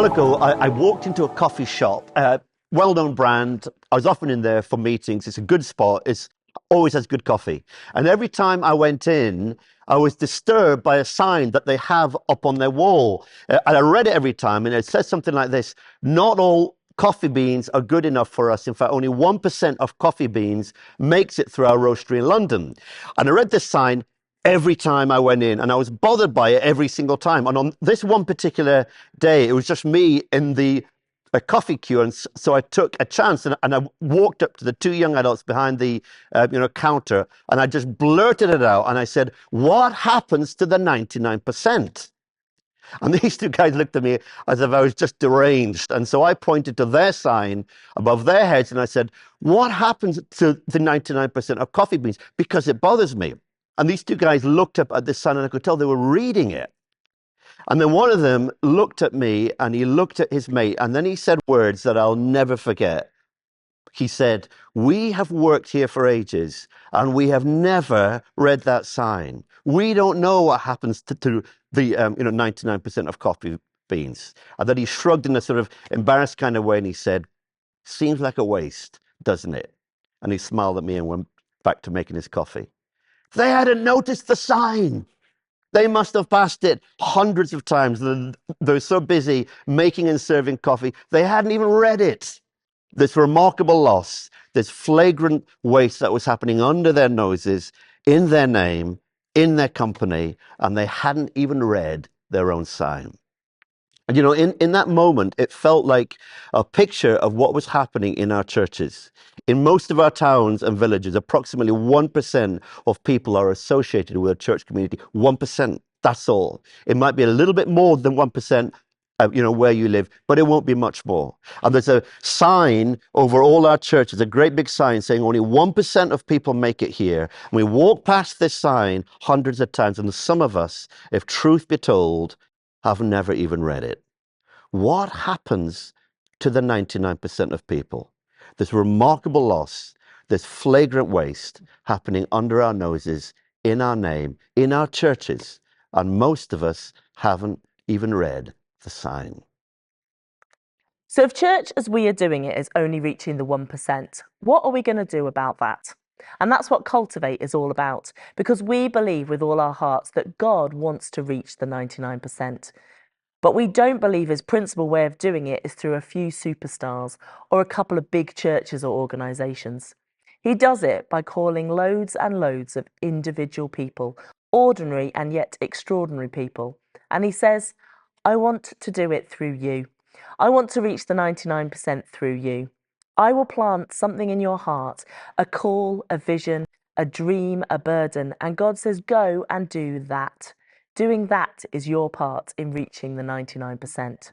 while ago, I walked into a coffee shop, well-known brand. I was often in there for meetings. It's a good spot. It's always has good coffee. And every time I went in, I was disturbed by a sign that they have up on their wall. And I read it every time, and it says something like this: not all coffee beans are good enough for us. In fact, only 1% of coffee beans makes it through our roastery in London. And I read this sign every time I went in, and I was bothered by it every single time. And on this one particular day, it was just me in a coffee queue, and so I took a chance, and I walked up to the two young adults behind the counter, and I just blurted it out, and I said, "What happens to the 99%?" And these two guys looked at me as if I was just deranged. And so I pointed to their sign above their heads, and I said, "What happens to the 99% of coffee beans? Because it bothers me." And these two guys looked up at this sign, and I could tell they were reading it. And then one of them looked at me, and he looked at his mate, and then he said words that I'll never forget. He said, "We have worked here for ages, and we have never read that sign. We don't know what happens to the 99% of coffee beans." And then he shrugged in a sort of embarrassed kind of way, and he said, "Seems like a waste, doesn't it?" And he smiled at me and went back to making his coffee. They hadn't noticed the sign. They must have passed it hundreds of times. They were so busy making and serving coffee, they hadn't even read it. This remarkable loss, this flagrant waste that was happening under their noses, in their name, in their company, and they hadn't even read their own sign. And in that moment, it felt like a picture of what was happening in our churches. In most of our towns and villages, approximately 1% of people are associated with a church community. 1%, that's all. It might be a little bit more than 1%, where you live, but it won't be much more. And there's a sign over all our churches, a great big sign saying only 1% of people make it here. And we walk past this sign hundreds of times, and some of us, if truth be told, have never even read it. What happens to the 99% of people? This remarkable loss, this flagrant waste happening under our noses, in our name, in our churches, and most of us haven't even read the sign. So if church as we are doing it is only reaching the 1%, what are we going to do about that? And that's what Cultivate is all about, because we believe with all our hearts that God wants to reach the 99%. But we don't believe his principal way of doing it is through a few superstars or a couple of big churches or organisations. He does it by calling loads and loads of individual people, ordinary and yet extraordinary people. And he says, "I want to do it through you. I want to reach the 99% through you. I will plant something in your heart, a call, a vision, a dream, a burden." And God says, "Go and do that." Doing that is your part in reaching the 99%.